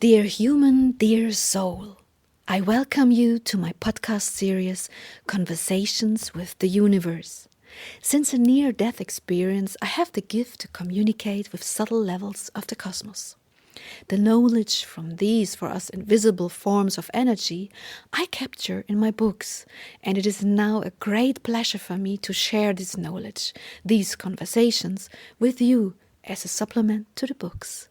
Dear human, dear soul, I welcome you to my podcast series, Conversations with the Universe. Since a near-death experience, I have the gift to communicate with subtle levels of the cosmos. The knowledge from these for us invisible forms of energy I capture in my books, and it is now a great pleasure for me to share this knowledge, these conversations, with you as a supplement to the books.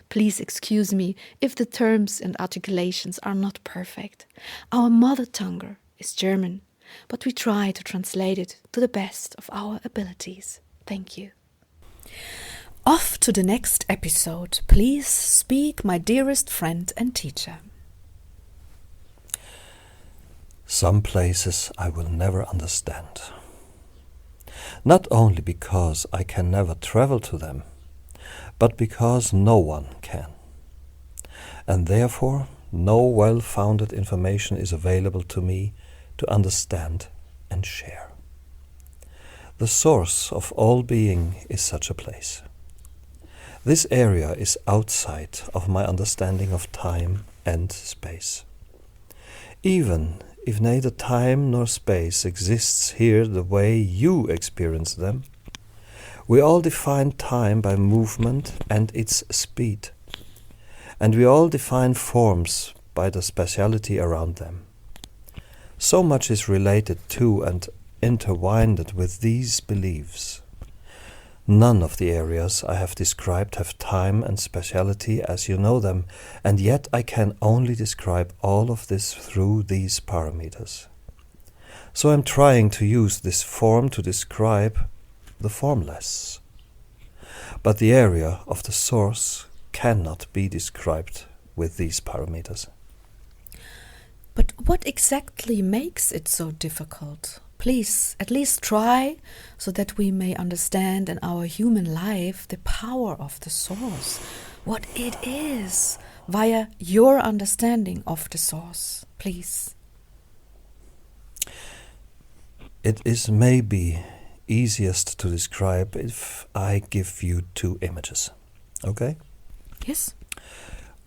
Please excuse me if the terms and articulations are not perfect. Our mother tongue is German, but we try to translate it to the best of our abilities. Thank you. Off to the next episode. Please speak, my dearest friend and teacher. Some places I will never understand. Not only because I can never travel to them, but because no one can. And therefore, no well-founded information is available to me to understand and share. The source of all being is such a place. This area is outside of my understanding of time and space. Even if neither time nor space exists here the way you experience them, we all define time by movement and its speed, and we all define forms by the speciality around them. So much is related to and intertwined with these beliefs. None of the areas I have described have time and speciality as you know them, and yet I can only describe all of this through these parameters. So I'm trying to use this form to describe the formless. But the area of the source cannot be described with these parameters. But what exactly makes it so difficult? Please, at least try so that we may understand in our human life the power of the source, what it is, via your understanding of the source. Please. It is maybe easiest to describe if I give you two images. Okay? Yes.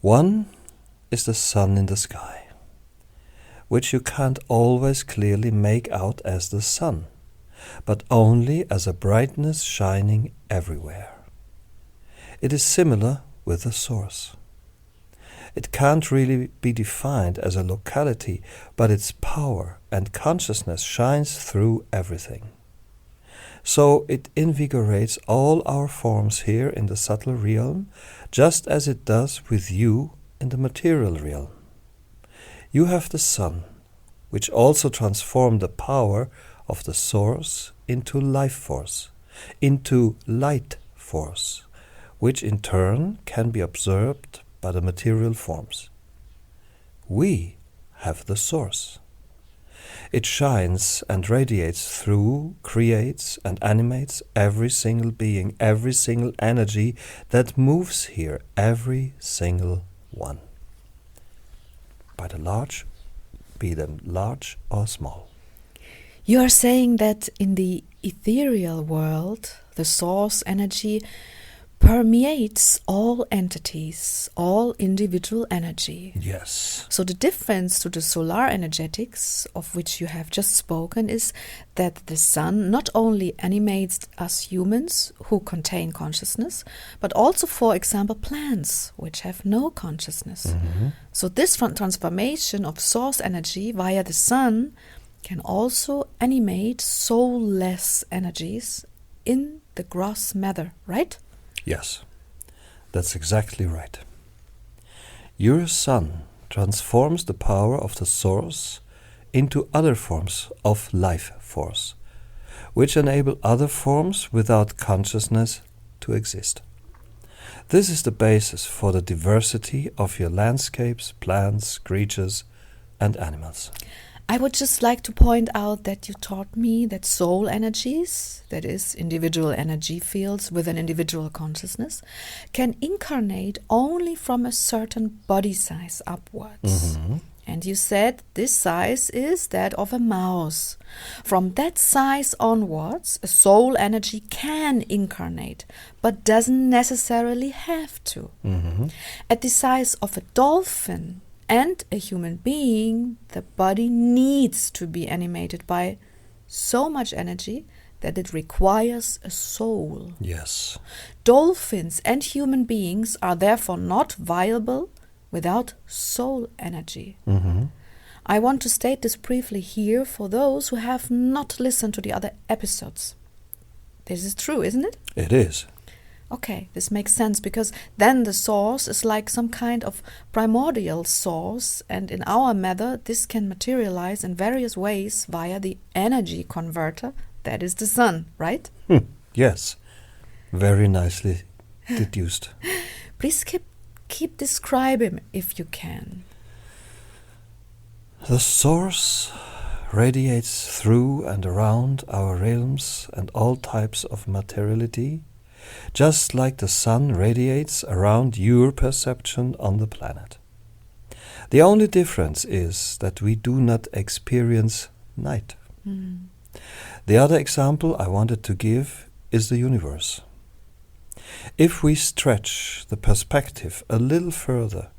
One is the sun in the sky, which you can't always clearly make out as the sun, but only as a brightness shining everywhere. It is similar with the source. It can't really be defined as a locality, but its power and consciousness shines through everything. So it invigorates all our forms here in the subtle realm, just as it does with you in the material realm. You have the sun, which also transforms the power of the source into life force, into light force, which in turn can be observed by the material forms. We have the source. It shines and radiates through, creates and animates every single being, every single energy that moves here, every single one. By the large, be them large or small. You are saying that in the ethereal world, the source energy permeates all entities, all individual energy. Yes. So the difference to the solar energetics, of which you have just spoken, is that the sun not only animates us humans who contain consciousness, but also, for example, plants which have no consciousness. Mm-hmm. So this transformation of source energy via the sun can also animate soulless energies in the gross matter, right? Yes, that's exactly right. Your sun transforms the power of the source into other forms of life force, which enable other forms without consciousness to exist. This is the basis for the diversity of your landscapes, plants, creatures, and animals. I would just like to point out that you taught me that soul energies, that is, individual energy fields with an individual consciousness, can incarnate only from a certain body size upwards. Mm-hmm. And you said this size is that of a mouse. From that size onwards, a soul energy can incarnate, but doesn't necessarily have to. At the size of a dolphin and a human being, the body needs to be animated by so much energy that it requires a soul. Yes. Dolphins and human beings are therefore not viable without soul energy. I want to state this briefly here for those who have not listened to the other episodes. This is true, isn't it? It is. Okay, this makes sense because then the source is like some kind of primordial source, and in our method this can materialize in various ways via the energy converter, that is the sun, right? Yes. Very nicely deduced. Please keep describing if you can. The source radiates through and around our realms and all types of materiality, just like the sun radiates around your perception on the planet. The only difference is that we do not experience night. The other example I wanted to give is the universe. If we stretch the perspective a little further,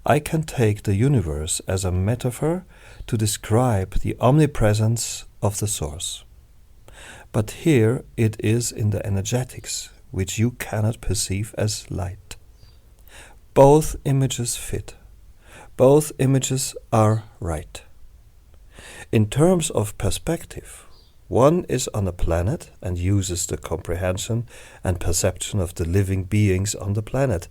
I can take the universe as a metaphor to describe the omnipresence of the source. But here it is in the energetics, which you cannot perceive as light. Both images fit. Both images are right. In terms of perspective, one is on a planet and uses the comprehension and perception of the living beings on the planet.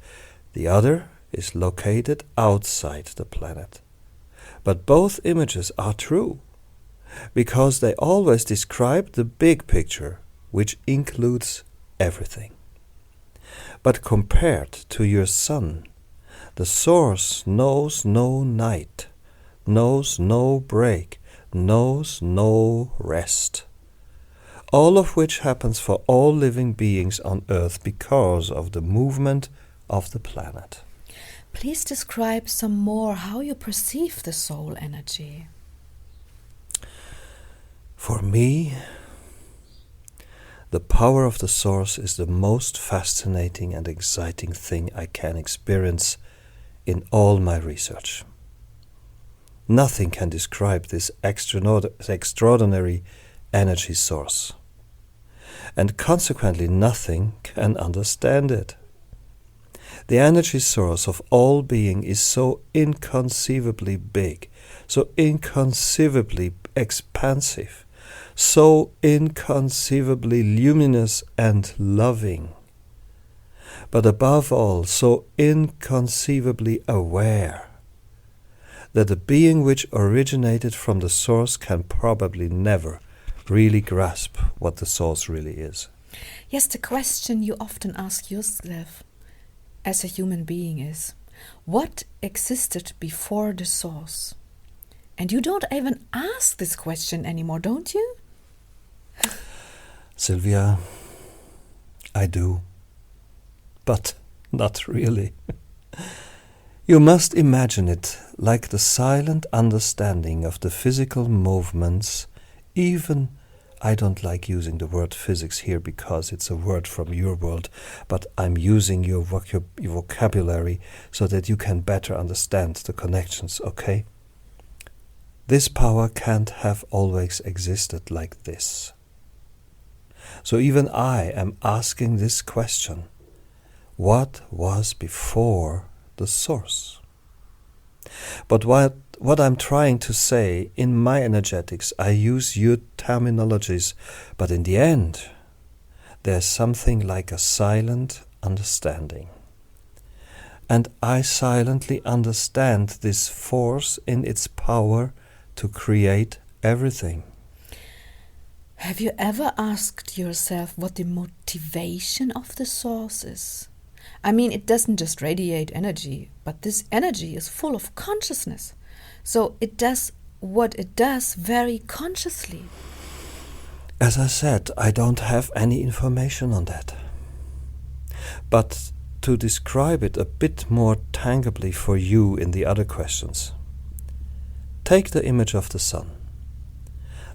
The other is located outside the planet. But both images are true, because they always describe the big picture, which includes everything. But compared to your sun, the source knows no night, knows no break, knows no rest. All of which happens for all living beings on Earth because of the movement of the planet. Please describe some more how you perceive the soul energy. For me, the power of the source is the most fascinating and exciting thing I can experience in all my research. Nothing can describe this extraordinary energy source, and consequently nothing can understand it. The energy source of all being is so inconceivably big, so inconceivably expansive, so inconceivably luminous and loving, but above all so inconceivably aware, that the being which originated from the source can probably never really grasp what the source really is. Yes, the question you often ask yourself as a human being is, what existed before the source? And you don't even ask this question anymore, don't you? Sylvia, I do, but not really. You must imagine it like the silent understanding of the physical movements. Even I don't like using the word physics here because it's a word from your world, but I'm using your vocabulary so that you can better understand the connections, okay? This power can't have always existed like this. So even I am asking this question: what was before the source? But what I'm trying to say in my energetics, I use your terminologies, but in the end, there's something like a silent understanding. And I silently understand this force in its power to create everything. Have you ever asked yourself what the motivation of the source is? I mean, it doesn't just radiate energy, but this energy is full of consciousness. So it does what it does very consciously. As I said, I don't have any information on that. But to describe it a bit more tangibly for you in the other questions, Take the image of the sun.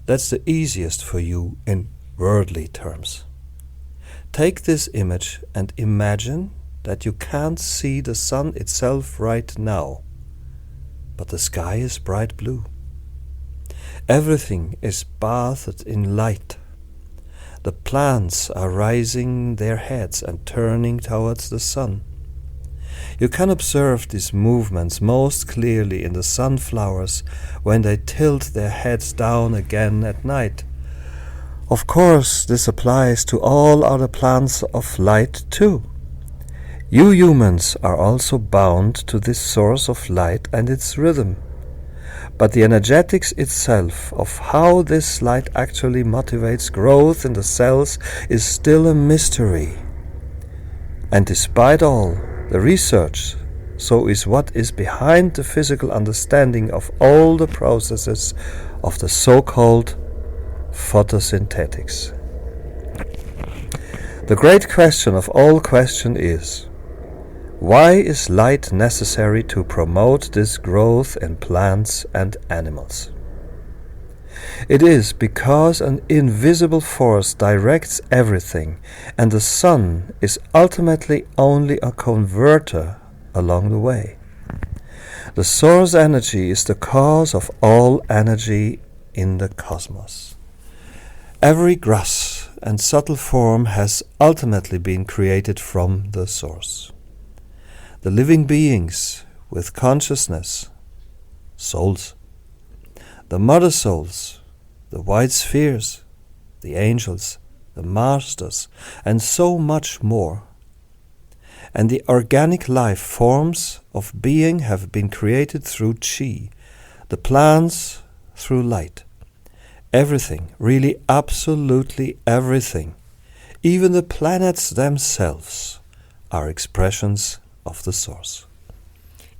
That's the easiest for you in worldly terms. Take this image and imagine that you can't see the sun itself right now, but the sky is bright blue. Everything is bathed in light. The plants are raising their heads and turning towards the sun. You can observe these movements most clearly in the sunflowers when they tilt their heads down again at night. Of course, this applies to all other plants of light too. You humans are also bound to this source of light and its rhythm. But the energetics itself of how this light actually motivates growth in the cells is still a mystery. And despite all, the research, so is what is behind the physical understanding of all the processes of the so-called photosynthetics. The great question of all questions is, why is light necessary to promote this growth in plants and animals? It is because an invisible force directs everything, and the sun is ultimately only a converter along the way. The source energy is the cause of all energy in the cosmos. Every gross and subtle form has ultimately been created from the source. The living beings with consciousness, souls, the mother souls, the white spheres, the angels, the masters, and so much more. And the organic life forms of being have been created through chi, the plants through light. Everything, really absolutely everything, even the planets themselves, are expressions of the source.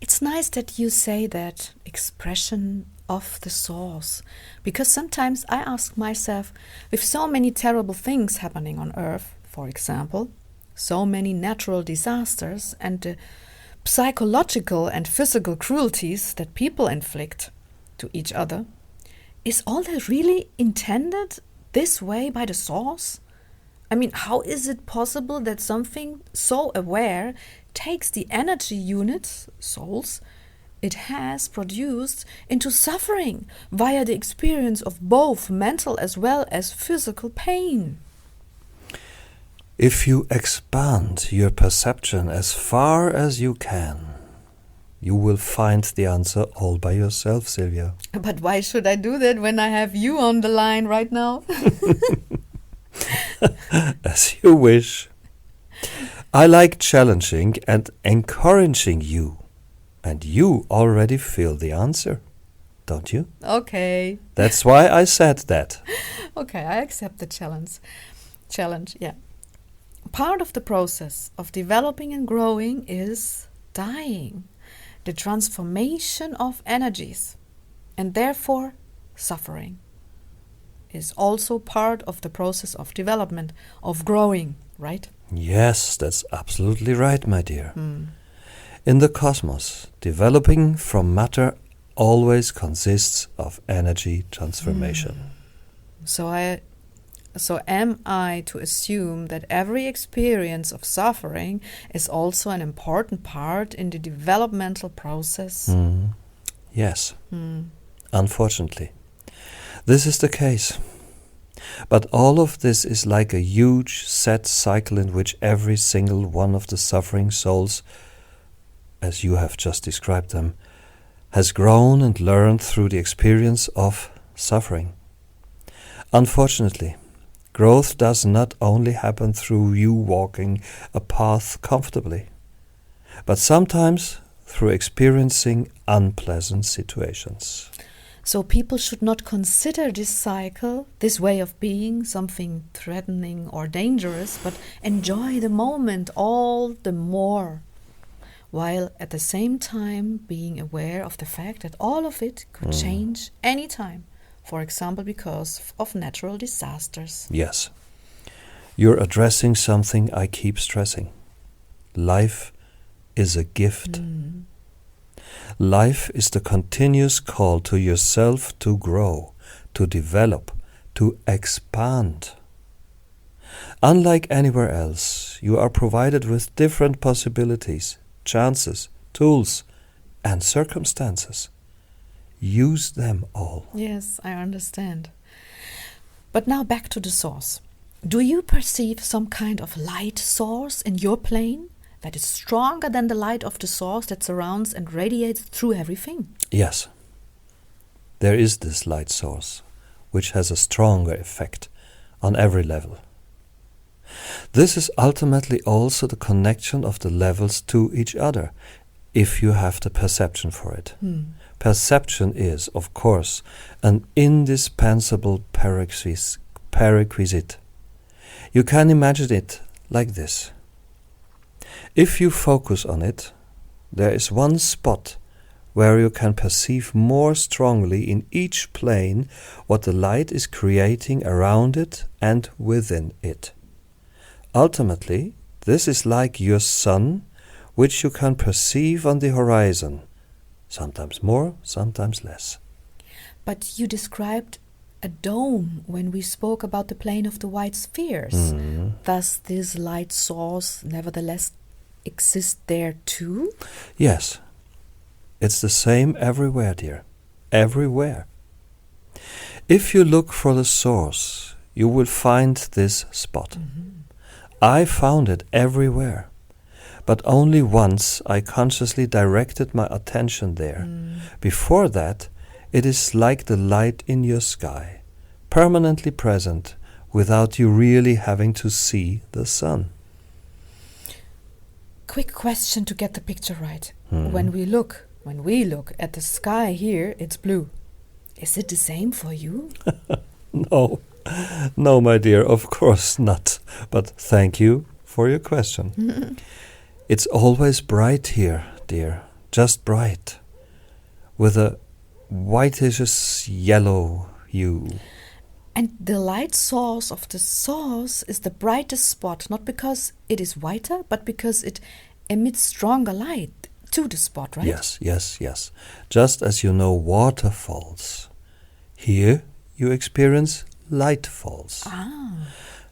It's nice that you say that, expression of the source, because sometimes I ask myself, with so many terrible things happening on Earth, for example, so many natural disasters and the psychological and physical cruelties that people inflict to each other, is all that really intended this way by the source? I mean, how is it possible that something so aware takes the energy units, souls, it has produced into suffering via the experience of both mental as well as physical pain? If you expand your perception as far as you can, you will find the answer all by yourself, Sylvia. But why should I do that when I have you on the line right now? As you wish. I like challenging and encouraging you, and you already feel the answer, don't you? Okay. That's why I said that. Okay, I accept the challenge. Yeah. Part of the process of developing and growing is dying, the transformation of energies, and therefore suffering is also part of the process of development, of growing, right? Yes, that's absolutely right, my dear. In the cosmos, developing from matter always consists of energy transformation. So am I to assume that every experience of suffering is also an important part in the developmental process? Yes, unfortunately. This is the case. But all of this is like a huge set cycle in which every single one of the suffering souls, as you have just described them, has grown and learned through the experience of suffering. Unfortunately, growth does not only happen through you walking a path comfortably, but sometimes through experiencing unpleasant situations. So people should not consider this cycle, this way of being, something threatening or dangerous, but enjoy the moment all the more, while at the same time being aware of the fact that all of it could change anytime, for example, because of natural disasters. Yes. You're addressing something I keep stressing. Life is a gift. Life is the continuous call to yourself to grow, to develop, to expand. Unlike anywhere else, you are provided with different possibilities, chances, tools, and circumstances. Use them all. Yes, I understand. But now back to the source. Do you perceive some kind of light source in your plane that is stronger than the light of the source that surrounds and radiates through everything? Yes, there is this light source, which has a stronger effect on every level. This is ultimately also the connection of the levels to each other, if you have the perception for it. Perception is, of course, an indispensable prerequisite. You can imagine it like this. If you focus on it, there is one spot where you can perceive more strongly in each plane what the light is creating around it and within it. Ultimately, this is like your sun, which you can perceive on the horizon, sometimes more, sometimes less. But you described a dome when we spoke about the plane of the white spheres. Does this light source nevertheless exist there too? Yes, it's the same everywhere, dear. Everywhere. If you look for the source, you will find this spot. I found it everywhere, but only once I consciously directed my attention there. Before that, it is like the light in your sky, permanently present without you really having to see the sun. Quick question to get the picture right. When we look at the sky here, it's blue. Is it the same for you? No, my dear, of course not. But thank you for your question. It's always bright here, dear, just bright, with a whitish yellow hue. And the light source of the source is the brightest spot, not because it is whiter, but because it emits stronger light to the spot, right? Yes. Just as you know waterfalls, here you experience light falls.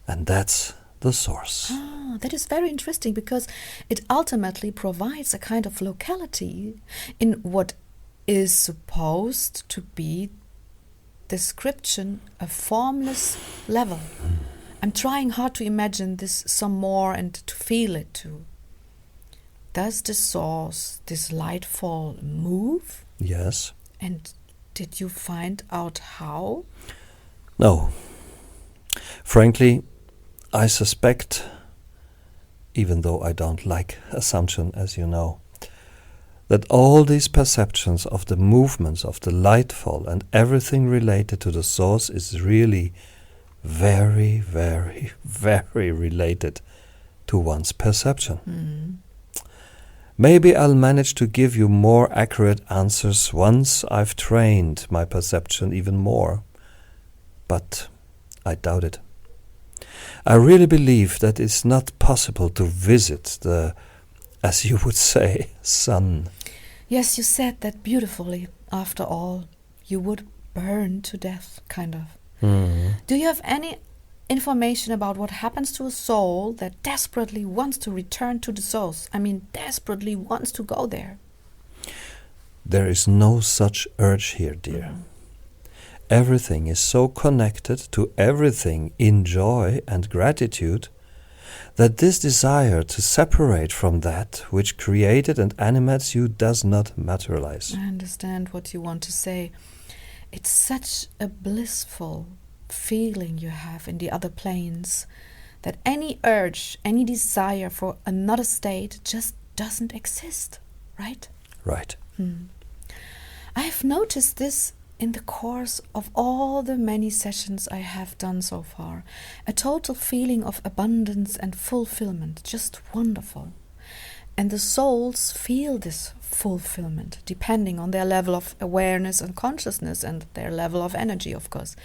And that's the source. That is very interesting, because it ultimately provides a kind of locality in what is supposed to be description, a formless level. I'm trying hard to imagine this some more and to feel it too. Does the source, this light fall, move? Yes. And did you find out how? No. Frankly, I suspect, even though I don't like assumption, as you know, that all these perceptions of the movements of the lightfall and everything related to the source is really very, very, very related to one's perception. Maybe I'll manage to give you more accurate answers once I've trained my perception even more, but I doubt it. I really believe that it's not possible to visit the, as you would say, sun. Yes, you said that beautifully. After all, you would burn to death, kind of. Do you have any information about what happens to a soul that desperately wants to return to the source? I mean, desperately wants to go there. There is no such urge here, dear. Everything is so connected to everything in joy and gratitude that this desire to separate from that which created and animates you does not materialize. I understand what you want to say. It's such a blissful feeling you have in the other planes that any urge, any desire for another state just doesn't exist, right? Right. I have noticed this in the course of all the many sessions I have done so far. A total feeling of abundance and fulfillment, just wonderful. And the souls feel this fulfillment, depending on their level of awareness and consciousness and their level of energy, of course.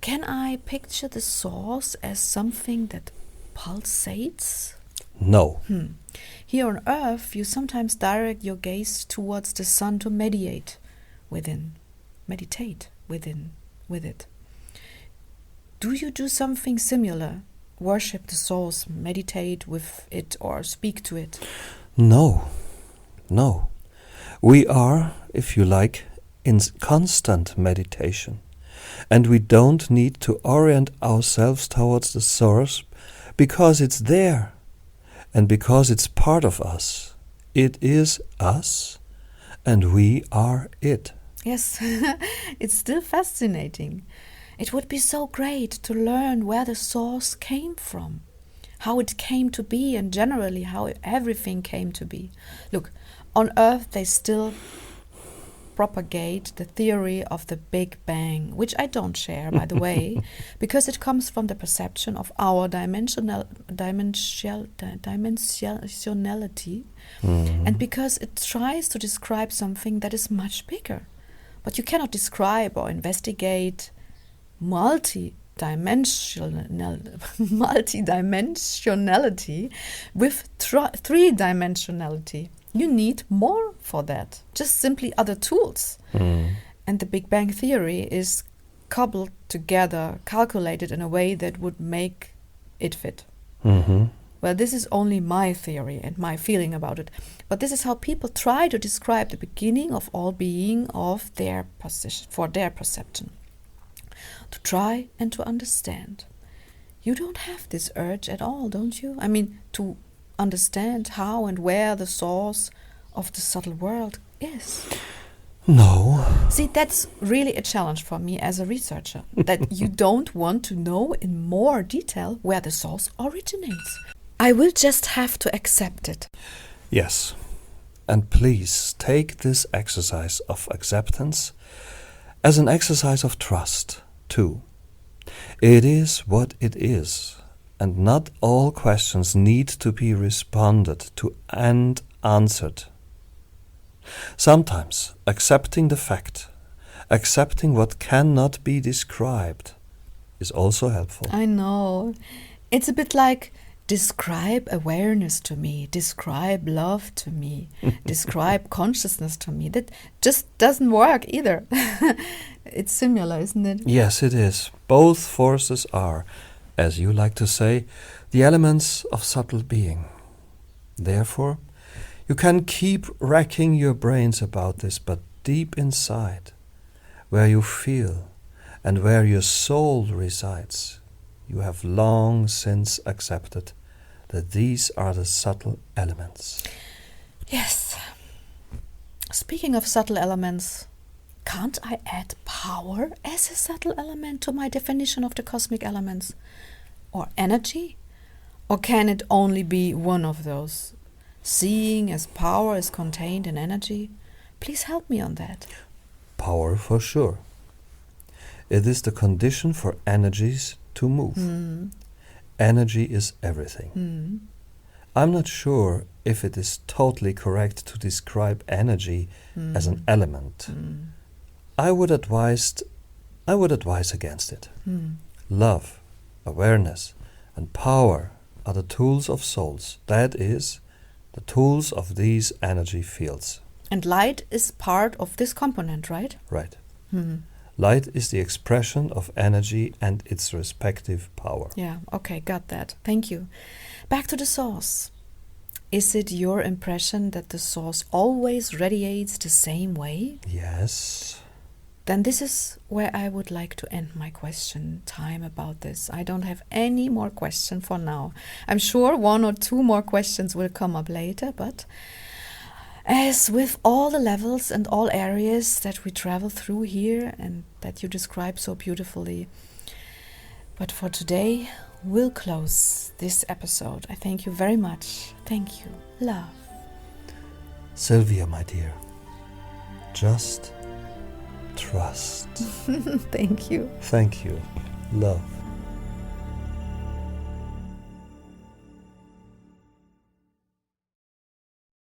Can I picture the source as something that pulsates? No. Here on Earth, you sometimes direct your gaze towards the sun to meditate within with it. Do you do something similar? Worship the source, meditate with it, or speak to it? No. We are, if you like, in constant meditation. And we don't need to orient ourselves towards the source because it's there and because it's part of us. It is us and we are it. Yes, it's still fascinating. It would be so great to learn where the source came from, how it came to be, and generally how everything came to be. Look, on Earth they still propagate the theory of the Big Bang, which I don't share, by the way, because it comes from the perception of our dimensionality, and because it tries to describe something that is much bigger. But you cannot describe or investigate multi-dimensionality with three-dimensionality. You need more for that, just simply other tools. And the Big Bang Theory is cobbled together, calculated in a way that would make it fit. Well, this is only my theory and my feeling about it. But this is how people try to describe the beginning of all being of their position, for their perception. To try and to understand. You don't have this urge at all, don't you? I mean, to understand how and where the source of the subtle world is. No. See, that's really a challenge for me as a researcher, that you don't want to know in more detail where the source originates. I will just have to accept it. Yes. And please take this exercise of acceptance as an exercise of trust, too. It is what it is, and not all questions need to be responded to and answered. Sometimes accepting the fact, accepting what cannot be described, is also helpful. I know. It's a bit like describe awareness to me, describe love to me, describe consciousness to me. That just doesn't work either. It's similar, isn't it? Yes, it is. Both forces are, as you like to say, the elements of subtle being. Therefore, you can keep racking your brains about this, but deep inside, where you feel and where your soul resides, you have long since accepted that these are the subtle elements. Yes. Speaking of subtle elements, can't I add power as a subtle element to my definition of the cosmic elements? Or energy? Or can it only be one of those? Seeing as power is contained in energy? Please help me on that. Power for sure. It is the condition for energies to move. Energy is everything. I'm not sure if it is totally correct to describe energy as an element. I would advise against it. Love, awareness, and power are the tools of souls. That is, the tools of these energy fields. And light is part of this component, right? Right. Light is the expression of energy and its respective power. Yeah, okay, got that. Thank you. Back to the source. Is it your impression that the source always radiates the same way? Yes. Then this is where I would like to end my question time about this. I don't have any more questions for now. I'm sure 1 or 2 more questions will come up later, but as with all the levels and all areas that we travel through here and that you describe so beautifully. But for today, we'll close this episode. I thank you very much. Thank you. Love. Sylvia, my dear, just trust. Thank you. Thank you. Love.